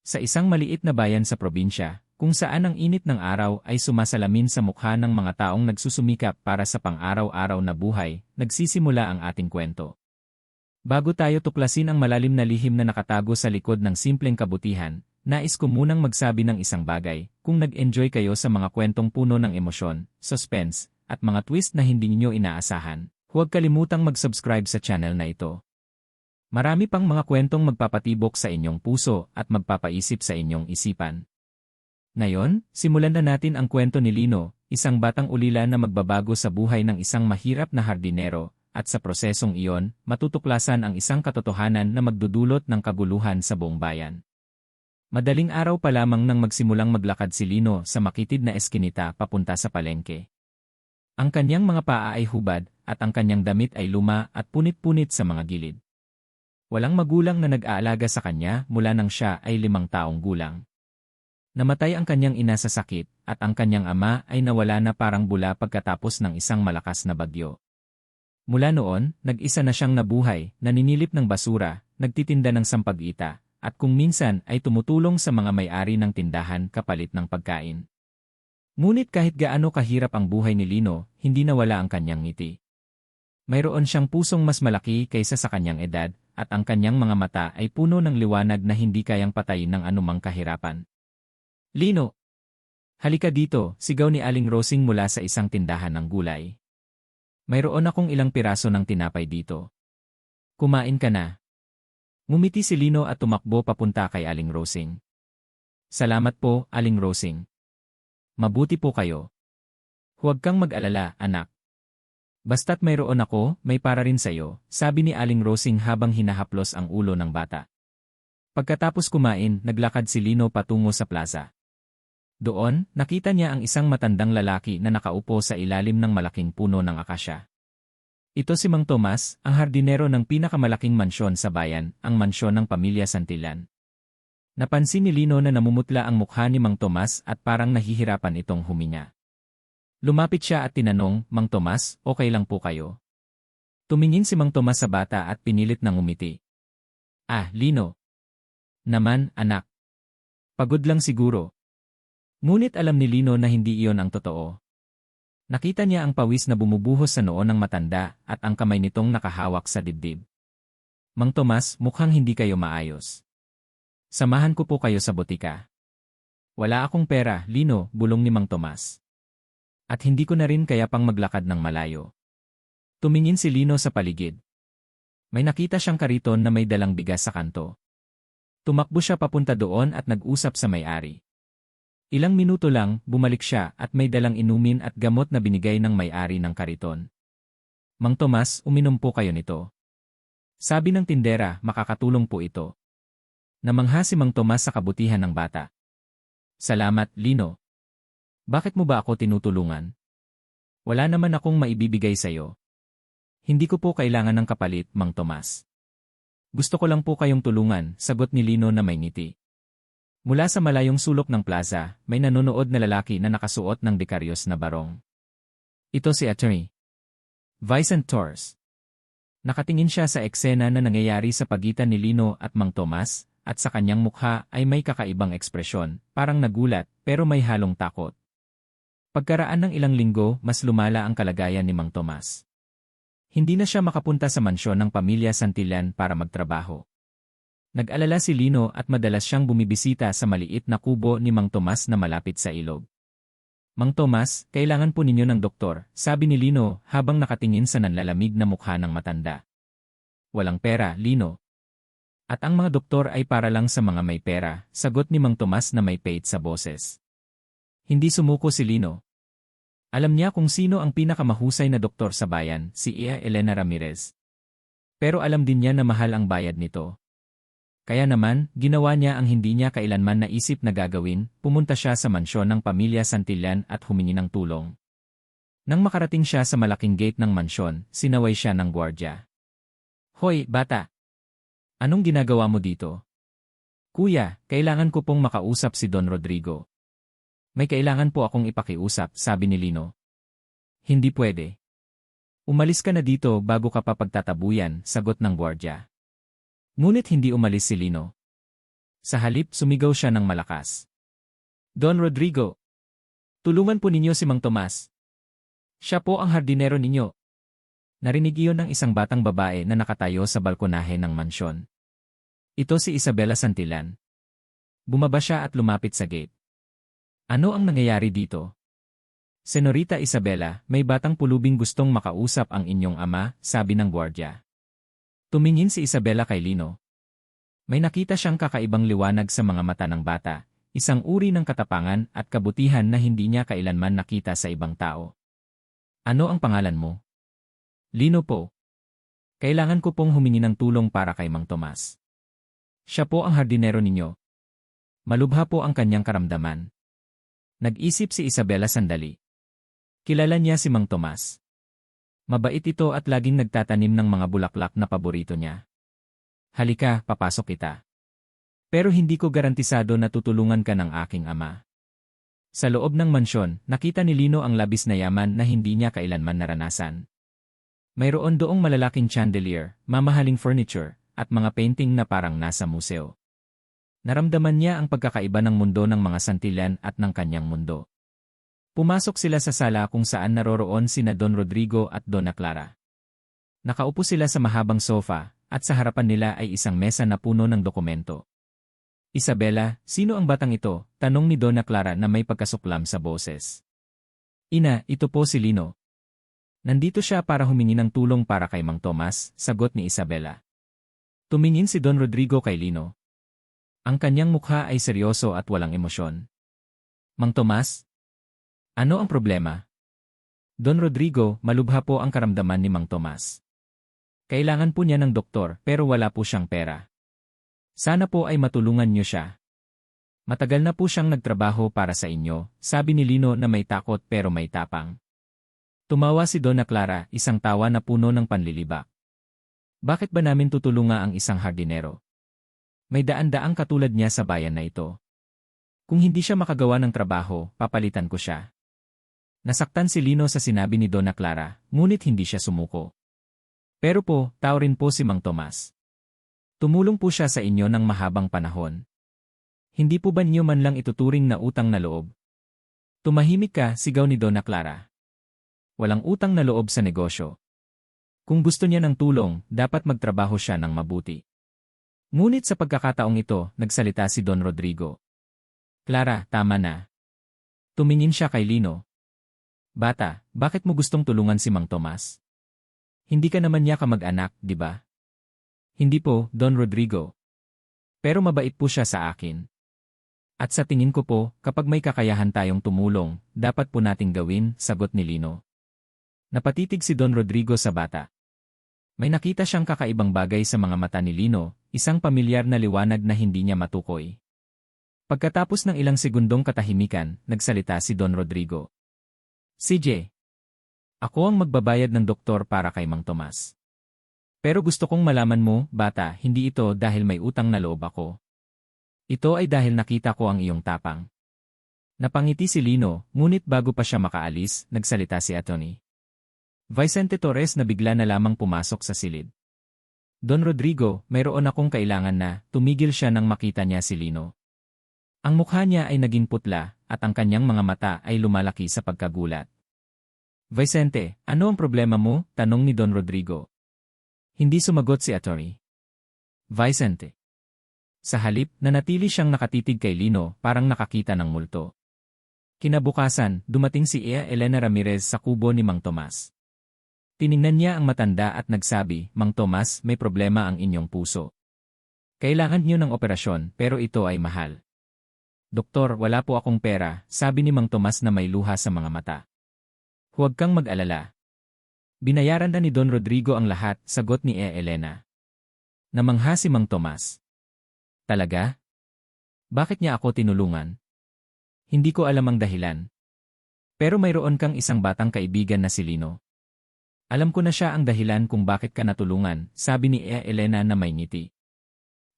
Sa isang maliit na bayan sa probinsya, kung saan ang init ng araw ay sumasalamin sa mukha ng mga taong nagsusumikap para sa pang-araw-araw na buhay, nagsisimula ang ating kwento. Bago tayo tuklasin ang malalim na lihim na nakatago sa likod ng simpleng kabutihan, nais ko munang magsabi ng isang bagay. Kung nag-enjoy kayo sa mga kwentong puno ng emosyon, suspense, at mga twist na hindi ninyo inaasahan, huwag kalimutang mag-subscribe sa channel na ito. Marami pang mga kwentong magpapatibok sa inyong puso at magpapaisip sa inyong isipan. Ngayon, simulan na natin ang kwento ni Lino, isang batang ulila na magbabago sa buhay ng isang mahirap na hardinero, at sa prosesong iyon, matutuklasan ang isang katotohanan na magdudulot ng kaguluhan sa buong bayan. Madaling araw pa lamang nang magsimulang maglakad si Lino sa makitid na eskinita papunta sa palengke. Ang kanyang mga paa ay hubad, at ang kanyang damit ay luma at punit-punit sa mga gilid. Walang magulang na nag-aalaga sa kanya mula nang siya ay 5 taong gulang. Namatay ang kanyang ina sa sakit, at ang kanyang ama ay nawala na parang bula pagkatapos ng isang malakas na bagyo. Mula noon, nag-isa na siyang nabuhay, naninilip ng basura, nagtitinda ng sampag-ita, at kung minsan ay tumutulong sa mga may-ari ng tindahan kapalit ng pagkain. Ngunit kahit gaano kahirap ang buhay ni Lino, hindi nawala ang kanyang ngiti. Mayroon siyang pusong mas malaki kaysa sa kanyang edad, at ang kanyang mga mata ay puno ng liwanag na hindi kayang patayin ng anumang kahirapan. Lino! Halika dito, sigaw ni Aling Rosing mula sa isang tindahan ng gulay. Mayroon akong ilang piraso ng tinapay dito. Kumain ka na. Ngumiti si Lino at tumakbo papunta kay Aling Rosing. Salamat po, Aling Rosing. Mabuti po kayo. Huwag kang mag-alala, anak. Basta't mayroon ako, may para rin sa'yo, sabi ni Aling Rosing habang hinahaplos ang ulo ng bata. Pagkatapos kumain, naglakad si Lino patungo sa plaza. Doon, nakita niya ang isang matandang lalaki na nakaupo sa ilalim ng malaking puno ng akasya. Ito si Mang Tomas, ang hardinero ng pinakamalaking mansyon sa bayan, ang mansyon ng pamilya Santillan. Napansin ni Lino na namumutla ang mukha ni Mang Tomas at parang nahihirapan itong huminga. Lumapit siya at tinanong, Mang Tomas, okay lang po kayo? Tumingin si Mang Tomas sa bata at pinilit na ngumiti. Ah, Lino. Naman, anak. Pagod lang siguro. Ngunit alam ni Lino na hindi iyon ang totoo. Nakita niya ang pawis na bumubuhos sa noo ng matanda at ang kamay nitong nakahawak sa dibdib. Mang Tomas, mukhang hindi kayo maayos. Samahan ko po kayo sa botika. Wala akong pera, Lino, bulong ni Mang Tomas. At hindi ko na rin kaya pang maglakad ng malayo. Tumingin si Lino sa paligid. May nakita siyang kariton na may dalang bigas sa kanto. Tumakbo siya papunta doon at nag-usap sa may-ari. Ilang minuto lang, bumalik siya at may dalang inumin at gamot na binigay ng may-ari ng kariton. Mang Tomas, uminom po kayo nito. Sabi ng tindera, makakatulong po ito. Namangha si Mang Tomas sa kabutihan ng bata. Salamat, Lino. Bakit mo ba ako tinutulungan? Wala naman akong maibibigay sa'yo. Hindi ko po kailangan ng kapalit, Mang Tomas. Gusto ko lang po kayong tulungan, sagot ni Lino na may ngiti. Mula sa malayong sulok ng plaza, may nanonood na lalaki na nakasuot ng dekaryos na barong. Ito si Attorney Vicent Torres. Nakatingin siya sa eksena na nangyayari sa pagitan ni Lino at Mang Tomas, at sa kanyang mukha ay may kakaibang ekspresyon, parang nagulat, pero may halong takot. Pagkaraan ng ilang linggo, mas lumala ang kalagayan ni Mang Tomas. Hindi na siya makapunta sa mansyon ng pamilya Santillan para magtrabaho. Nag-alala si Lino at madalas siyang bumibisita sa maliit na kubo ni Mang Tomas na malapit sa ilog. Mang Tomas, kailangan po ninyo ng doktor, sabi ni Lino habang nakatingin sa nanlalamig na mukha ng matanda. Walang pera, Lino. At ang mga doktor ay para lang sa mga may pera, sagot ni Mang Tomas na may pait sa boses. Hindi sumuko si Lino. Alam niya kung sino ang pinakamahusay na doktor sa bayan, si Ia Elena Ramirez. Pero alam din niya na mahal ang bayad nito. Kaya naman, ginawa niya ang hindi niya kailanman naisip na gagawin, pumunta siya sa mansyon ng pamilya Santillan at humingi ng tulong. Nang makarating siya sa malaking gate ng mansyon, sinaway siya ng gwardya. Hoy, bata! Anong ginagawa mo dito? Kuya, kailangan ko pong makausap si Don Rodrigo. May kailangan po akong ipakiusap, sabi ni Lino. Hindi pwede. Umalis ka na dito bago ka pa pagtatabuyan, sagot ng gwardya. Ngunit hindi umalis si Lino. Sa halip, sumigaw siya ng malakas. Don Rodrigo! Tulungan po ninyo si Mang Tomas. Siya po ang hardinero ninyo. Narinig iyon ng isang batang babae na nakatayo sa balkonahe ng mansyon. Ito si Isabela Santillan. Bumaba siya at lumapit sa gate. Ano ang nangyayari dito? Senorita Isabela, may batang pulubing gustong makausap ang inyong ama, sabi ng gwardya. Tumingin si Isabela kay Lino. May nakita siyang kakaibang liwanag sa mga mata ng bata, isang uri ng katapangan at kabutihan na hindi niya kailanman nakita sa ibang tao. Ano ang pangalan mo? Lino po. Kailangan ko pong humingi ng tulong para kay Mang Tomas. Siya po ang hardinero ninyo. Malubha po ang kanyang karamdaman. Nag-isip si Isabela sandali. Kilala niya si Mang Tomas. Mabait ito at laging nagtatanim ng mga bulaklak na paborito niya. Halika, papasok kita. Pero hindi ko garantisado na tutulungan ka ng aking ama. Sa loob ng mansyon, nakita ni Lino ang labis na yaman na hindi niya kailanman naranasan. Mayroon doong malalaking chandelier, mamahaling furniture, at mga painting na parang nasa museo. Naramdaman niya ang pagkakaiba ng mundo ng mga Santillan at ng kanyang mundo. Pumasok sila sa sala kung saan naroroon sina Don Rodrigo at Donna Clara. Nakaupo sila sa mahabang sofa, at sa harapan nila ay isang mesa na puno ng dokumento. Isabela, sino ang batang ito? Tanong ni Donna Clara na may pagkasuklam sa boses. Ina, ito po si Lino. Nandito siya para humingi ng tulong para kay Mang Tomas, sagot ni Isabela. Tumingin si Don Rodrigo kay Lino. Ang kanyang mukha ay seryoso at walang emosyon. Mang Tomas? Ano ang problema? Don Rodrigo, malubha po ang karamdaman ni Mang Tomas. Kailangan po niya ng doktor pero wala po siyang pera. Sana po ay matulungan niyo siya. Matagal na po siyang nagtrabaho para sa inyo, sabi ni Lino na may takot pero may tapang. Tumawa si Donna Clara, isang tawa na puno ng panlilibak. Bakit ba namin tutulungan ang isang hardinero? May daan-daang katulad niya sa bayan na ito. Kung hindi siya makagawa ng trabaho, papalitan ko siya. Nasaktan si Lino sa sinabi ni Donna Clara, ngunit hindi siya sumuko. Pero po, tao rin po si Mang Tomas. Tumulong po siya sa inyo ng mahabang panahon. Hindi po ba niyo man lang ituturing na utang na loob? Tumahimik ka, sigaw ni Donna Clara. Walang utang na loob sa negosyo. Kung gusto niya ng tulong, dapat magtrabaho siya ng mabuti. Ngunit sa pagkakataong ito, nagsalita si Don Rodrigo. Clara, tama na. Tumingin siya kay Lino. Bata, bakit mo gustong tulungan si Mang Tomas? Hindi ka naman niya kamag-anak, di ba? Hindi po, Don Rodrigo. Pero mabait po siya sa akin. At sa tingin ko po, kapag may kakayahan tayong tumulong, dapat po nating gawin, sagot ni Lino. Napatitig si Don Rodrigo sa bata. May nakita siyang kakaibang bagay sa mga mata ni Lino, isang pamilyar na liwanag na hindi niya matukoy. Pagkatapos ng ilang segundong katahimikan, nagsalita si Don Rodrigo. CJ, ako ang magbabayad ng doktor para kay Mang Tomas. Pero gusto kong malaman mo, bata, hindi ito dahil may utang na loob ako. Ito ay dahil nakita ko ang iyong tapang. Napangiti si Lino, ngunit bago pa siya makaalis, nagsalita si Atty. Vicente Torres na bigla na lamang pumasok sa silid. Don Rodrigo, mayroon akong kailangan na, tumigil siya nang makita niya si Lino. Ang mukha niya ay naging putla, at ang kanyang mga mata ay lumalaki sa pagkagulat. Vicente, ano ang problema mo? Tanong ni Don Rodrigo. Hindi sumagot si Atty. Vicente. Sa halip, nanatili siyang nakatitig kay Lino, parang nakakita ng multo. Kinabukasan, dumating si Ea Elena Ramirez sa kubo ni Mang Tomas. Tiningnan niya ang matanda at nagsabi, Mang Tomas, may problema ang inyong puso. Kailangan niyo ng operasyon, pero ito ay mahal. Doktor, wala po akong pera, sabi ni Mang Tomas na may luha sa mga mata. Huwag kang mag-alala. Binayaran na ni Don Rodrigo ang lahat, sagot ni Elena. Namangha si Mang Tomas. Talaga? Bakit niya ako tinulungan? Hindi ko alam ang dahilan. Pero mayroon kang isang batang kaibigan na si Lino. Alam ko na siya ang dahilan kung bakit ka natulungan, sabi ni Elena na may ngiti.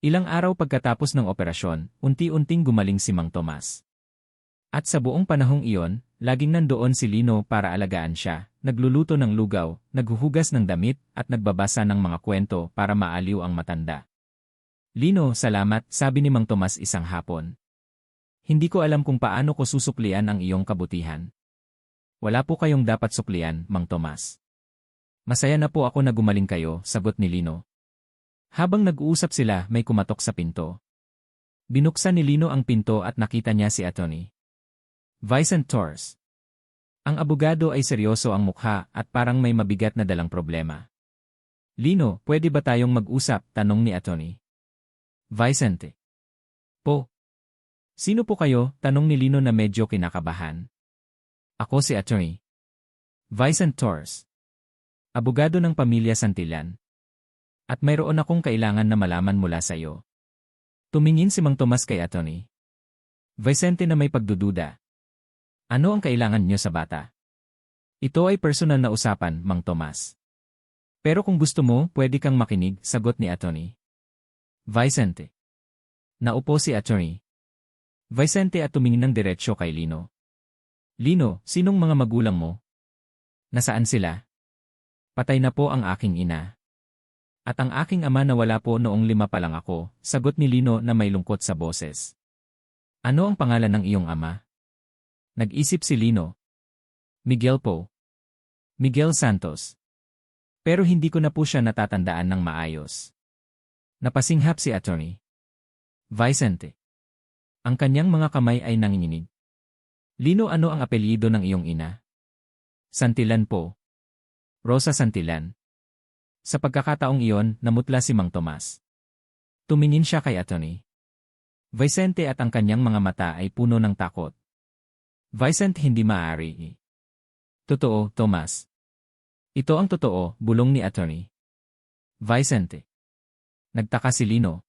Ilang araw pagkatapos ng operasyon, unti-unting gumaling si Mang Tomas. At sa buong panahong iyon, laging nandoon si Lino para alagaan siya, nagluluto ng lugaw, naghuhugas ng damit, at nagbabasa ng mga kwento para maaliw ang matanda. Lino, salamat, sabi ni Mang Tomas isang hapon. Hindi ko alam kung paano ko susuklian ang iyong kabutihan. Wala po kayong dapat suklian, Mang Tomas. Masaya na po ako na gumaling kayo, sagot ni Lino. Habang nag-uusap sila, may kumatok sa pinto. Binuksan ni Lino ang pinto at nakita niya si Atty. Vicente Torres. Ang abogado ay seryoso ang mukha at parang may mabigat na dalang problema. Lino, pwede ba tayong mag-usap? Tanong ni Atty. Vicente. Po. Sino po kayo? Tanong ni Lino na medyo kinakabahan. Ako si Atty. Vicente Torres. Abogado ng pamilya Santillan. At mayroon akong kailangan na malaman mula sa iyo. Tumingin si Mang Tomas kay Atty. Vicente na may pagdududa. Ano ang kailangan niyo sa bata? Ito ay personal na usapan, Mang Tomas. Pero kung gusto mo, pwede kang makinig, sagot ni Atty. Vicente. Naupo si Atty. Vicente at tumingin ng diretsyo kay Lino. Lino, sinong mga magulang mo? Nasaan sila? Patay na po ang aking ina. At ang aking ama nawala po noong 5 pa lang ako, sagot ni Lino na may lungkot sa boses. Ano ang pangalan ng iyong ama? Nag-isip si Lino. Miguel po. Miguel Santos. Pero hindi ko na po siya natatandaan ng maayos. Napasinghap si Atty. Vicente. Ang kanyang mga kamay ay nanginginig. Lino, ano ang apelyido ng iyong ina? Santillan po. Rosa Santillan. Sa pagkakataong iyon, namutla si Mang Tomas. Tumingin siya kay Atty. Vicente at ang kanyang mga mata ay puno ng takot. Vicente, hindi maaari. Totoo, Tomas. Ito ang totoo, bulong ni Atty. Vicente. Nagtaka si Lino.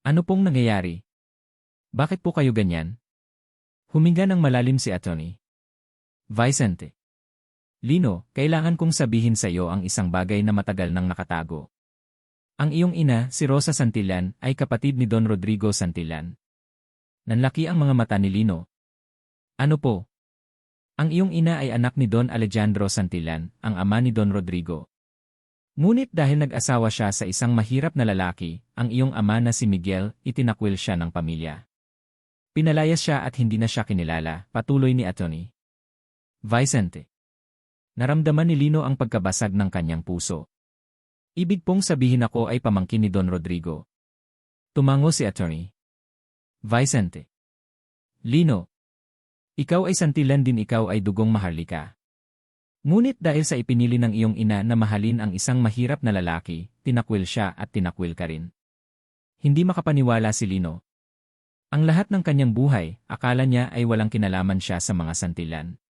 Ano pong nangyayari? Bakit po kayo ganyan? Huminga ng malalim si Atty. Vicente. Lino, kailangan kong sabihin sa iyo ang isang bagay na matagal nang nakatago. Ang iyong ina, si Rosa Santillan, ay kapatid ni Don Rodrigo Santillan. Nanlaki ang mga mata ni Lino. Ano po? Ang iyong ina ay anak ni Don Alejandro Santillan, ang ama ni Don Rodrigo. Ngunit dahil nag-asawa siya sa isang mahirap na lalaki, ang iyong ama na si Miguel, itinakwil siya ng pamilya. Pinalayas siya at hindi na siya kinilala, patuloy ni Atty. Vicente. Naramdaman ni Lino ang pagkabasag ng kanyang puso. Ibig pong sabihin ako ay pamangkin ni Don Rodrigo. Tumango si Atty. Vicente. Lino. Ikaw ay Santillan din, ikaw ay dugong maharlika. Ngunit dahil sa ipinili ng iyong ina na mahalin ang isang mahirap na lalaki, tinakwil siya at tinakwil ka rin. Hindi makapaniwala si Lino. Ang lahat ng kanyang buhay, akala niya ay walang kinalaman siya sa mga Santillan.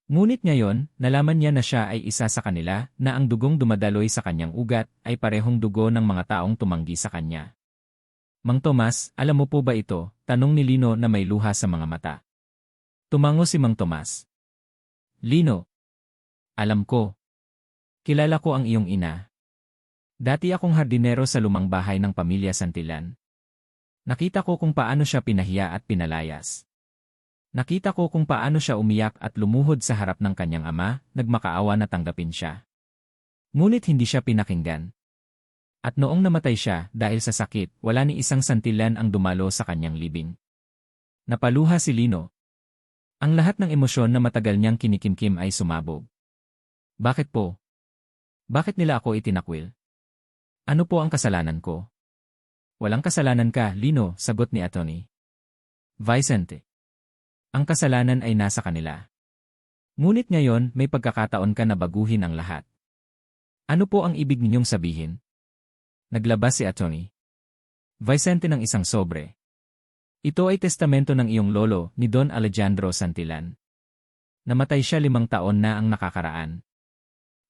Ngunit ngayon, nalaman niya na siya ay isa sa kanila, na ang dugong dumadaloy sa kanyang ugat ay parehong dugo ng mga taong tumanggi sa kanya. Mang Tomas, alam mo po ba ito? Tanong ni Lino na may luha sa mga mata. Tumango si Mang Tomas. Lino. Alam ko. Kilala ko ang iyong ina. Dati akong hardinero sa lumang bahay ng pamilya Santillan. Nakita ko kung paano siya pinahiya at pinalayas. Nakita ko kung paano siya umiyak at lumuhod sa harap ng kanyang ama, nagmakaawa na tanggapin siya. Ngunit hindi siya pinakinggan. At noong namatay siya, dahil sa sakit, wala ni isang Santillan ang dumalo sa kanyang libing. Napaluha si Lino. Ang lahat ng emosyon na matagal niyang kinikimkim ay sumabog. Bakit po? Bakit nila ako itinakwil? Ano po ang kasalanan ko? Walang kasalanan ka, Lino, sagot ni Atty. Vicente. Ang kasalanan ay nasa kanila. Ngunit ngayon, may pagkakataon ka na baguhin ang lahat. Ano po ang ibig ninyong sabihin? Naglabas si Atty. Vicente ng isang sobre. Ito ay testamento ng iyong lolo, ni Don Alejandro Santillan. Namatay siya 5 taon na ang nakakaraan.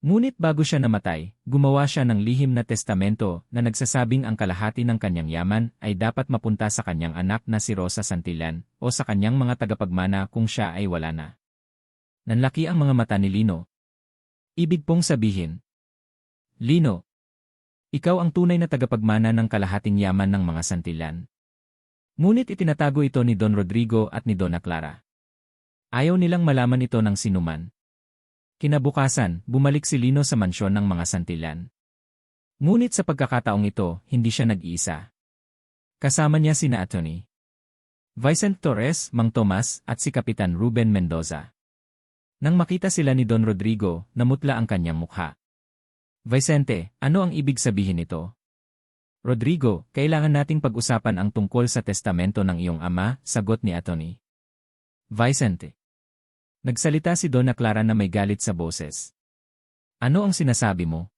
Ngunit bago siya namatay, gumawa siya ng lihim na testamento na nagsasabing ang kalahati ng kanyang yaman ay dapat mapunta sa kanyang anak na si Rosa Santillan o sa kanyang mga tagapagmana kung siya ay wala na. Nanlaki ang mga mata ni Lino. Ibig pong sabihin, Lino, ikaw ang tunay na tagapagmana ng kalahating yaman ng mga Santillan. Ngunit itinatago ito ni Don Rodrigo at ni Dona Clara. Ayaw nilang malaman ito ng sinuman. Kinabukasan, bumalik si Lino sa mansyon ng mga Santillan. Ngunit sa pagkakataong ito, hindi siya nag-iisa. Kasama niya sina Atty. Vicente Torres, Mang Tomas, at si Kapitan Ruben Mendoza. Nang makita sila ni Don Rodrigo, namutla ang kanyang mukha. Vicente, ano ang ibig sabihin nito? Rodrigo, kailangan nating pag-usapan ang tungkol sa testamento ng iyong ama, sagot ni Atty. Vicente. Nagsalita si Donna Clara na may galit sa boses. Ano ang sinasabi mo?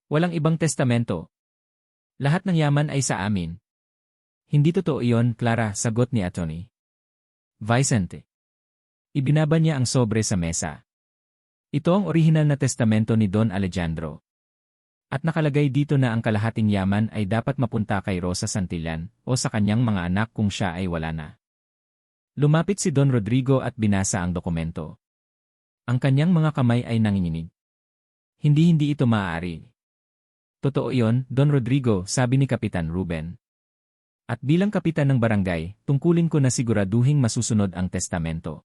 Walang ibang testamento. Lahat ng yaman ay sa amin. Hindi totoo iyon, Clara, sagot ni Atty. Vicente. Ibinaba niya ang sobre sa mesa. Ito ang orihinal na testamento ni Don Alejandro. At nakalagay dito na ang kalahating yaman ay dapat mapunta kay Rosa Santillan o sa kanyang mga anak kung siya ay wala na. Lumapit si Don Rodrigo at binasa ang dokumento. Ang kanyang mga kamay ay nanginginig. Hindi ito maaari. Totoo iyon, Don Rodrigo, sabi ni Kapitan Ruben. At bilang kapitan ng barangay, tungkulin ko na siguraduhing masusunod ang testamento.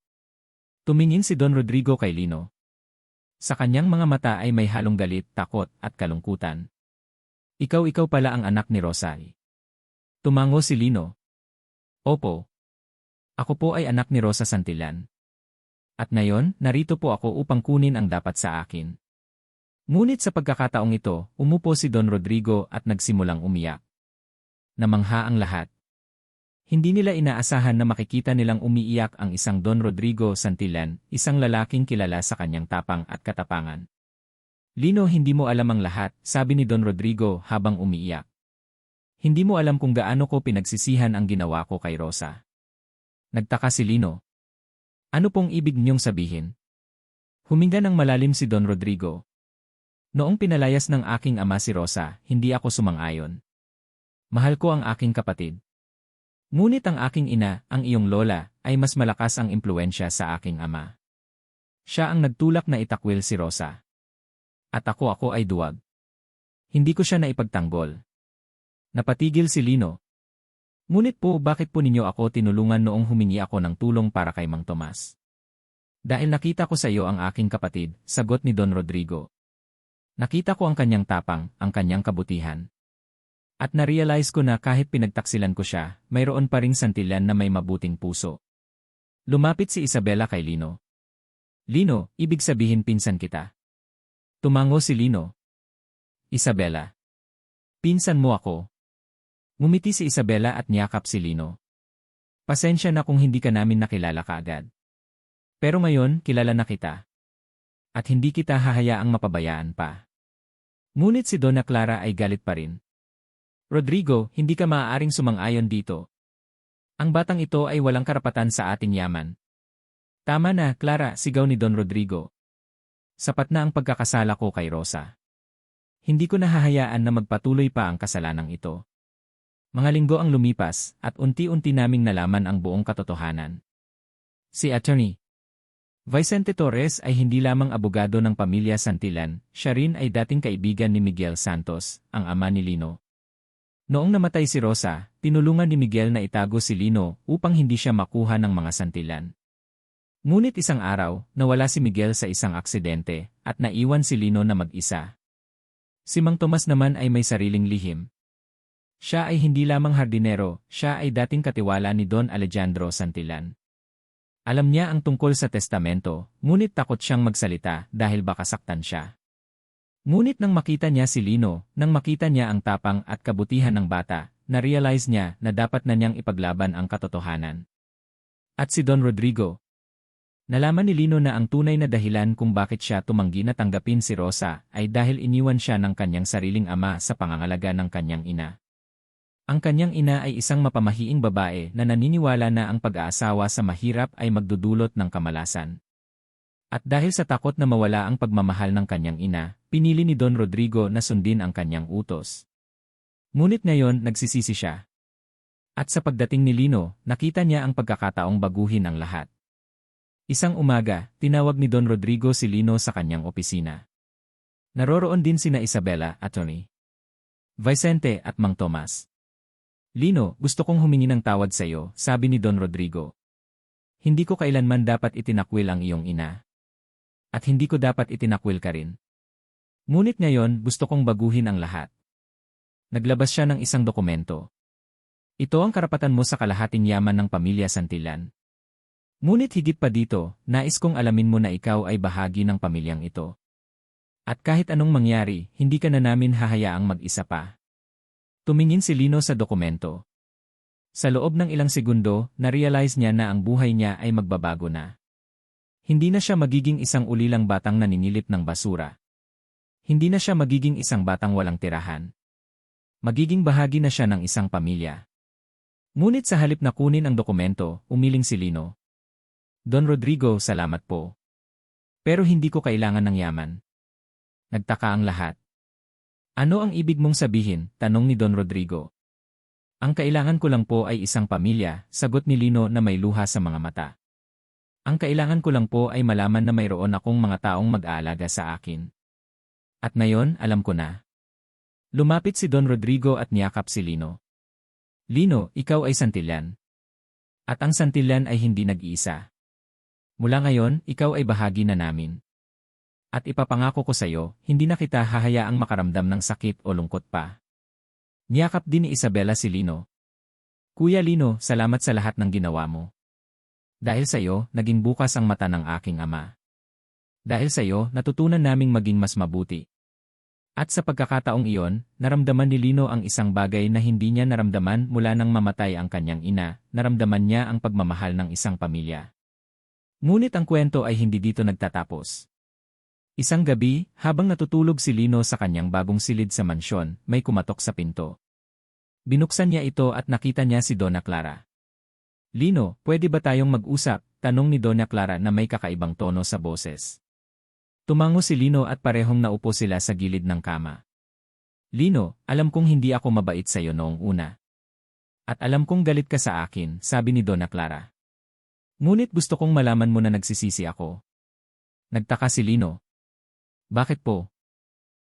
Tumingin si Don Rodrigo kay Lino. Sa kanyang mga mata ay may halong galit, takot, at kalungkutan. Ikaw pala ang anak ni Rosa. Tumango si Lino. Opo. Ako po ay anak ni Rosa Santillan. At ngayon, narito po ako upang kunin ang dapat sa akin. Ngunit sa pagkakataong ito, umupo si Don Rodrigo at nagsimulang umiyak. Namangha ang lahat. Hindi nila inaasahan na makikita nilang umiiyak ang isang Don Rodrigo Santillan, isang lalaking kilala sa kanyang tapang at katapangan. Lino, hindi mo alam ang lahat, sabi ni Don Rodrigo habang umiiyak. Hindi mo alam kung gaano ko pinagsisihan ang ginawa ko kay Rosa. Nagtaka si Lino. Ano pong ibig niyong sabihin? Huminga ng malalim si Don Rodrigo. Noong pinalayas ng aking ama si Rosa, hindi ako sumang-ayon. Mahal ko ang aking kapatid. Ngunit ang aking ina, ang iyong lola, ay mas malakas ang impluensya sa aking ama. Siya ang nagtulak na itakwil si Rosa. At ako ay duwag. Hindi ko siya naipagtanggol. Napatigil si Lino. Ngunit po, bakit po ninyo ako tinulungan noong humingi ako ng tulong para kay Mang Tomas? Dahil nakita ko sa iyo ang aking kapatid, sagot ni Don Rodrigo. Nakita ko ang kanyang tapang, ang kanyang kabutihan. At na-realize ko na kahit pinagtaksilan ko siya, mayroon pa ring Santillan na may mabuting puso. Lumapit si Isabela kay Lino. Lino, ibig sabihin pinsan kita. Tumango si Lino. Isabela. Pinsan mo ako. Ngumiti si Isabela at niyakap si Lino. Pasensya na kung hindi ka namin nakilala kaagad. Pero ngayon, kilala na kita. At hindi kita hahayaang mapabayaan pa. Ngunit si Donna Clara ay galit pa rin. Rodrigo, hindi ka maaaring sumang-ayon dito. Ang batang ito ay walang karapatan sa ating yaman. Tama na, Clara, sigaw ni Don Rodrigo. Sapat na ang pagkakasala ko kay Rosa. Hindi ko nahahayaan na magpatuloy pa ang kasalanang ito. Mga linggo ang lumipas at unti-unti naming nalaman ang buong katotohanan. Si Atty. Vicente Torres ay hindi lamang abogado ng pamilya Santillan, siya rin ay dating kaibigan ni Miguel Santos, ang ama ni Lino. Noong namatay si Rosa, tinulungan ni Miguel na itago si Lino upang hindi siya makuha ng mga Santillan. Ngunit isang araw, nawala si Miguel sa isang aksidente at naiwan si Lino na mag-isa. Si Mang Tomas naman ay may sariling lihim. Siya ay hindi lamang hardinero, siya ay dating katiwala ni Don Alejandro Santillan. Alam niya ang tungkol sa testamento, ngunit takot siyang magsalita dahil baka saktan siya. Ngunit nang makita niya si Lino, nang makita niya ang tapang at kabutihan ng bata, na-realize niya na dapat na niyang ipaglaban ang katotohanan. At si Don Rodrigo. Nalaman ni Lino na ang tunay na dahilan kung bakit siya tumanggi na tanggapin si Rosa ay dahil iniwan siya ng kanyang sariling ama sa pangangalaga ng kanyang ina. Ang kanyang ina ay isang mapamahiing babae na naniniwala na ang pag-aasawa sa mahirap ay magdudulot ng kamalasan. At dahil sa takot na mawala ang pagmamahal ng kanyang ina, pinili ni Don Rodrigo na sundin ang kanyang utos. Ngunit ngayon nagsisisi siya. At sa pagdating ni Lino, nakita niya ang pagkakataong baguhin ang lahat. Isang umaga, tinawag ni Don Rodrigo si Lino sa kanyang opisina. Naroroon din sina Isabela, Atty. Vicente at Mang Tomas. Lino, gusto kong humingi ng tawad sa iyo, sabi ni Don Rodrigo. Hindi ko kailanman dapat itinakwil ang iyong ina. At hindi ko dapat itinakwil ka rin. Ngunit ngayon, gusto kong baguhin ang lahat. Naglabas siya ng isang dokumento. Ito ang karapatan mo sa kalahating yaman ng pamilya Santillan. Ngunit higit pa dito, nais kong alamin mo na ikaw ay bahagi ng pamilyang ito. At kahit anong mangyari, hindi ka na namin hahayaang mag-isa pa. Tumingin si Lino sa dokumento. Sa loob ng ilang segundo, na-realize niya na ang buhay niya ay magbabago na. Hindi na siya magiging isang ulilang batang naninilip ng basura. Hindi na siya magiging isang batang walang tirahan. Magiging bahagi na siya ng isang pamilya. Ngunit sa halip na kunin ang dokumento, umiling si Lino. Don Rodrigo, salamat po. Pero hindi ko kailangan ng yaman. Nagtaka ang lahat. Ano ang ibig mong sabihin? Tanong ni Don Rodrigo. Ang kailangan ko lang po ay isang pamilya, sagot ni Lino na may luha sa mga mata. Ang kailangan ko lang po ay malaman na mayroon akong mga taong mag-aalaga sa akin. At ngayon, alam ko na. Lumapit si Don Rodrigo at niyakap si Lino. Lino, ikaw ay Santillan. At ang Santillan ay hindi nag-iisa. Mula ngayon, ikaw ay bahagi na namin. At ipapangako ko sa iyo, hindi na kita hahayaang makaramdam ng sakit o lungkot pa. Niyakap din ni Isabela si Lino. Kuya Lino, salamat sa lahat ng ginawa mo. Dahil sa iyo, naging bukas ang mata ng aking ama. Dahil sa iyo, natutunan naming maging mas mabuti. At sa pagkakataong iyon, naramdaman ni Lino ang isang bagay na hindi niya naramdaman mula nang mamatay ang kanyang ina, naramdaman niya ang pagmamahal ng isang pamilya. Ngunit ang kwento ay hindi dito nagtatapos. Isang gabi, habang natutulog si Lino sa kanyang bagong silid sa mansyon, may kumatok sa pinto. Binuksan niya ito at nakita niya si Donna Clara. Lino, pwede ba tayong mag-usap? Tanong ni Donna Clara na may kakaibang tono sa boses. Tumango si Lino at parehong naupo sila sa gilid ng kama. Lino, alam kong hindi ako mabait sa iyo noong una. At alam kong galit ka sa akin, sabi ni Donna Clara. Ngunit gusto kong malaman mo na nagsisisi ako. Nagtaka si Lino. Bakit po?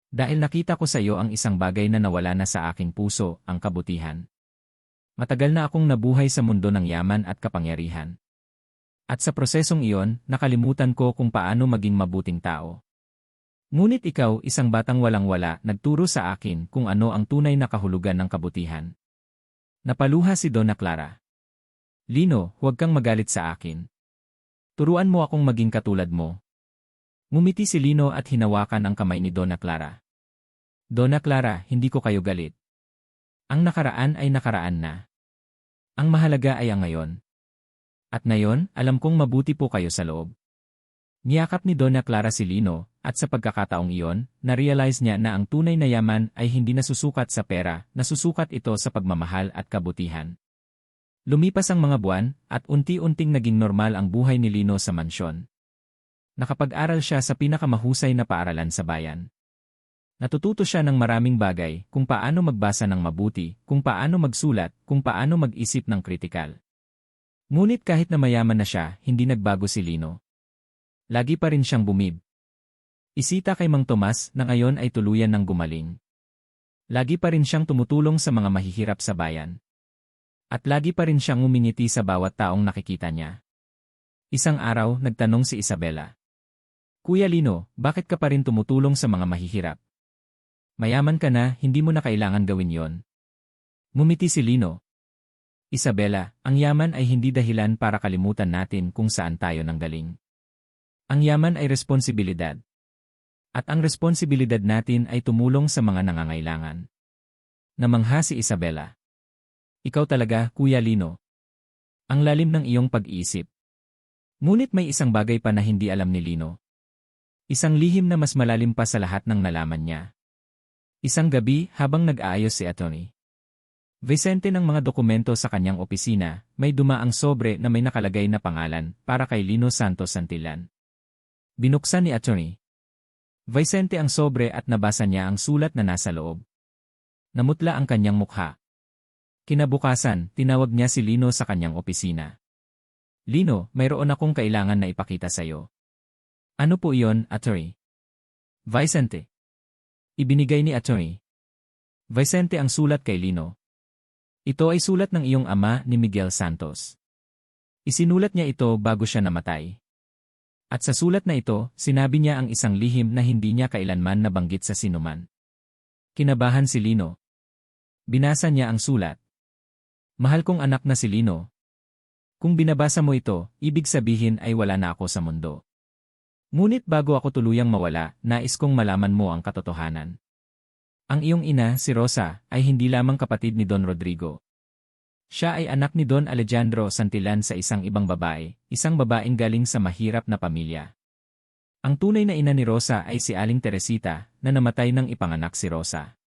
Dahil nakita ko sa iyo ang isang bagay na nawala na sa aking puso, ang kabutihan. Matagal na akong nabuhay sa mundo ng yaman at kapangyarihan. At sa prosesong iyon, nakalimutan ko kung paano maging mabuting tao. Ngunit ikaw, isang batang walang-wala, nagturo sa akin kung ano ang tunay na kahulugan ng kabutihan. Napaluha si Donna Clara. Lino, huwag kang magalit sa akin. Turuan mo akong maging katulad mo. Ngumiti si Lino at hinawakan ang kamay ni Donna Clara. Donna Clara, hindi ko kayo galit. Ang nakaraan ay nakaraan na. Ang mahalaga ay ang ngayon. At ngayon, alam kong mabuti po kayo sa loob. Niyakap ni Donna Clara si Lino, at sa pagkakataong iyon, na-realize niya na ang tunay na yaman ay hindi nasusukat sa pera, nasusukat ito sa pagmamahal at kabutihan. Lumipas ang mga buwan, at unti-unting naging normal ang buhay ni Lino sa mansyon. Nakapag-aral siya sa pinakamahusay na paaralan sa bayan. Natututo siya ng maraming bagay, kung paano magbasa ng mabuti, kung paano magsulat, kung paano mag-isip ng kritikal. Ngunit kahit na mayaman na siya, hindi nagbago si Lino. Lagi pa rin siyang bumib. Isita kay Mang Tomas na ngayon ay tuluyan ng gumaling. Lagi pa rin siyang tumutulong sa mga mahihirap sa bayan. At lagi pa rin siyang ngumingiti sa bawat taong nakikita niya. Isang araw, nagtanong si Isabela. Kuya Lino, bakit ka pa rin tumutulong sa mga mahihirap? Mayaman ka na, hindi mo na kailangan gawin yon. Ngumiti si Lino. Isabela, ang yaman ay hindi dahilan para kalimutan natin kung saan tayo nanggaling. Ang yaman ay responsibilidad. At ang responsibilidad natin ay tumulong sa mga nangangailangan. Namangha si Isabela. Ikaw talaga, Kuya Lino. Ang lalim ng iyong pag-iisip. Ngunit may isang bagay pa na hindi alam ni Lino. Isang lihim na mas malalim pa sa lahat ng nalaman niya. Isang gabi, habang nag-aayos si Atty. Vicente ng mga dokumento sa kanyang opisina, may dumaang sobre na may nakalagay na pangalan para kay Lino Santos Santillan. Binuksan ni Atty. Vicente ang sobre at nabasa niya ang sulat na nasa loob. Namutla ang kanyang mukha. Kinabukasan, tinawag niya si Lino sa kanyang opisina. Lino, mayroon akong kailangan na ipakita sa iyo. Ano po iyon, Atty. Vicente. Ibinigay ni Atty. Vicente ang sulat kay Lino. Ito ay sulat ng iyong ama ni Miguel Santos. Isinulat niya ito bago siya namatay. At sa sulat na ito, sinabi niya ang isang lihim na hindi niya kailanman nabanggit sa sinuman. Kinabahan si Lino. Binasa niya ang sulat. Mahal kong anak na si Lino. Kung binabasa mo ito, ibig sabihin ay wala na ako sa mundo. Ngunit bago ako tuluyang mawala, nais kong malaman mo ang katotohanan. Ang iyong ina, si Rosa, ay hindi lamang kapatid ni Don Rodrigo. Siya ay anak ni Don Alejandro Santillan sa isang ibang babae, isang babaeng galing sa mahirap na pamilya. Ang tunay na ina ni Rosa ay si Aling Teresita, na namatay nang ipanganak si Rosa.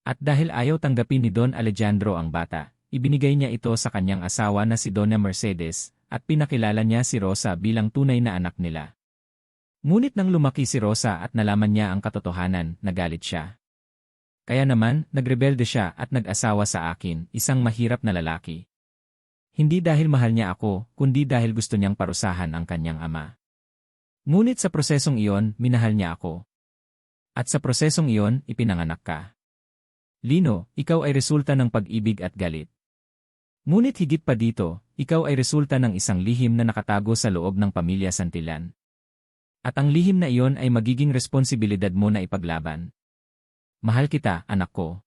At dahil ayaw tanggapin ni Don Alejandro ang bata, ibinigay niya ito sa kanyang asawa na si Donna Mercedes, at pinakilala niya si Rosa bilang tunay na anak nila. Ngunit nang lumaki si Rosa at nalaman niya ang katotohanan, nagalit siya. Kaya naman, nagrebelde siya at nag-asawa sa akin, isang mahirap na lalaki. Hindi dahil mahal niya ako, kundi dahil gusto niyang parusahan ang kanyang ama. Ngunit sa prosesong iyon, minahal niya ako. At sa prosesong iyon, ipinanganak ka. Lino, ikaw ay resulta ng pag-ibig at galit. Ngunit higit pa dito, ikaw ay resulta ng isang lihim na nakatago sa loob ng pamilya Santillan. At ang lihim na iyon ay magiging responsibilidad mo na ipaglaban. Mahal kita, anak ko.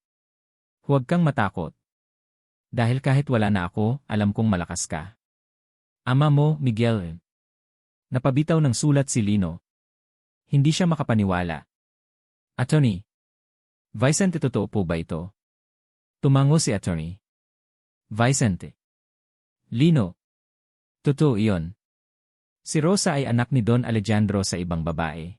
Huwag kang matakot. Dahil kahit wala na ako, alam kong malakas ka. Ama mo, Miguel. Napabitaw ng sulat si Lino. Hindi siya makapaniwala. Attorney. Vicente, totoo po ba ito? Tumango si Attorney. Vicente. Lino. Totoo iyon. Si Rosa ay anak ni Don Alejandro sa ibang babae.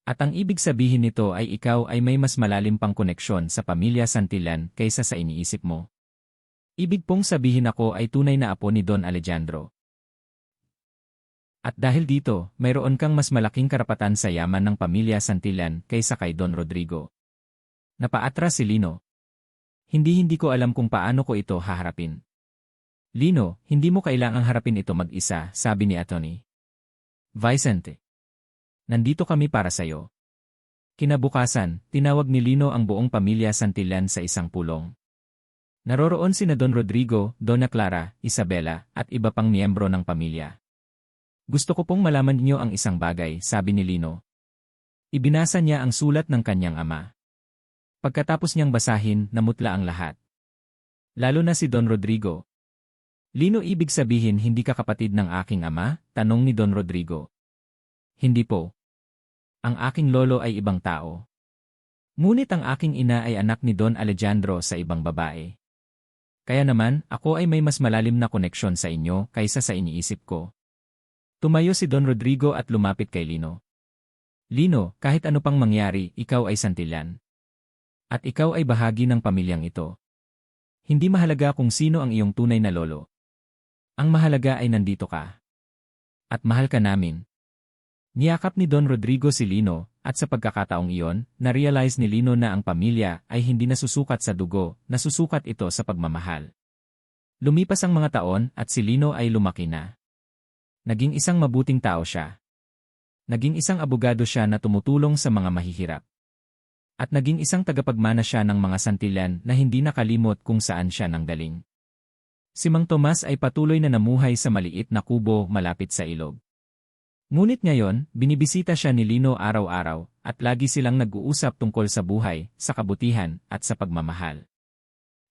At ang ibig sabihin nito ay ikaw ay may mas malalim pang koneksyon sa pamilya Santillan kaysa sa iniisip mo. Ibig pong sabihin ako ay tunay na apo ni Don Alejandro. At dahil dito, mayroon kang mas malaking karapatan sa yaman ng pamilya Santillan kaysa kay Don Rodrigo. Napaatras si Lino. Hindi ko alam kung paano ko ito haharapin. Lino, hindi mo kailangang harapin ito mag-isa, sabi ni Atty. Vicente. Nandito kami para sayo. Kinabukasan, tinawag ni Lino ang buong pamilya Santillan sa isang pulong. Naroroon sina Don Rodrigo, Donna Clara, Isabela, at iba pang miyembro ng pamilya. Gusto ko pong malaman niyo ang isang bagay, sabi ni Lino. Ibinasa niya ang sulat ng kanyang ama. Pagkatapos niyang basahin, namutla ang lahat. Lalo na si Don Rodrigo. Lino, ibig sabihin hindi ka kapatid ng aking ama? Tanong ni Don Rodrigo. Hindi po. Ang aking lolo ay ibang tao. Ngunit ang aking ina ay anak ni Don Alejandro sa ibang babae. Kaya naman, ako ay may mas malalim na koneksyon sa inyo kaysa sa iniisip ko. Tumayo si Don Rodrigo at lumapit kay Lino. Lino, kahit ano pang mangyari, ikaw ay Santillan. At ikaw ay bahagi ng pamilyang ito. Hindi mahalaga kung sino ang iyong tunay na lolo. Ang mahalaga ay nandito ka. At mahal ka namin. Niyakap ni Don Rodrigo si Lino, at sa pagkakataong iyon, na-realize ni Lino na ang pamilya ay hindi nasusukat sa dugo, nasusukat ito sa pagmamahal. Lumipas ang mga taon at si Lino ay lumaki na. Naging isang mabuting tao siya. Naging isang abogado siya na tumutulong sa mga mahihirap. At naging isang tagapagmana siya ng mga Santillan na hindi nakalimot kung saan siya nanggaling. Si Mang Tomas ay patuloy na namuhay sa maliit na kubo malapit sa ilog. Ngunit ngayon, binibisita siya ni Lino araw-araw at lagi silang nag-uusap tungkol sa buhay, sa kabutihan, at sa pagmamahal.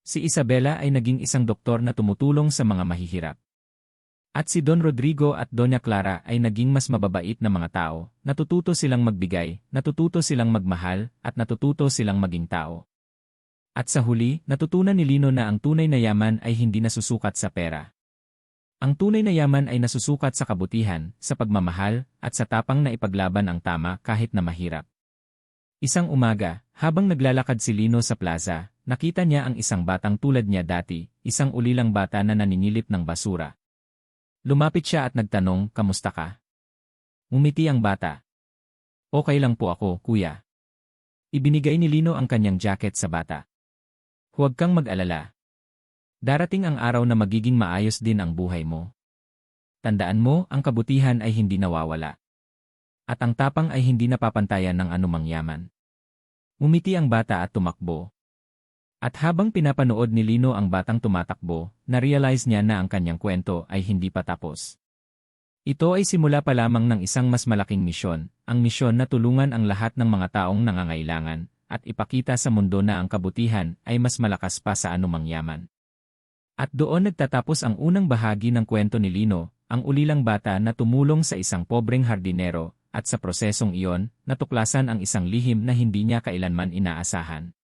Si Isabela ay naging isang doktor na tumutulong sa mga mahihirap. At si Don Rodrigo at Doña Clara ay naging mas mababait na mga tao, natututo silang magbigay, natututo silang magmahal, at natututo silang maging tao. At sa huli, natutunan ni Lino na ang tunay na yaman ay hindi nasusukat sa pera. Ang tunay na yaman ay nasusukat sa kabutihan, sa pagmamahal, at sa tapang na ipaglaban ang tama kahit na mahirap. Isang umaga, habang naglalakad si Lino sa plaza, nakita niya ang isang batang tulad niya dati, isang ulilang bata na naninilip ng basura. Lumapit siya at nagtanong, "Kamusta ka?" Ngumiti ang bata. "Okay lang po ako, kuya." Ibinigay ni Lino ang kanyang jacket sa bata. "Huwag kang mag-alala. Darating ang araw na magiging maayos din ang buhay mo. Tandaan mo, ang kabutihan ay hindi nawawala. At ang tapang ay hindi napapantayan ng anumang yaman." Ngumiti ang bata at tumakbo. At habang pinapanood ni Lino ang batang tumatakbo, na-realize niya na ang kanyang kwento ay hindi pa tapos. Ito ay simula pa lamang ng isang mas malaking misyon, ang misyon na tulungan ang lahat ng mga taong nangangailangan, at ipakita sa mundo na ang kabutihan ay mas malakas pa sa anumang yaman. At doon nagtatapos ang unang bahagi ng kwento ni Lino, ang ulilang bata na tumulong sa isang pobreng hardinero, at sa prosesong iyon, natuklasan ang isang lihim na hindi niya kailanman inaasahan.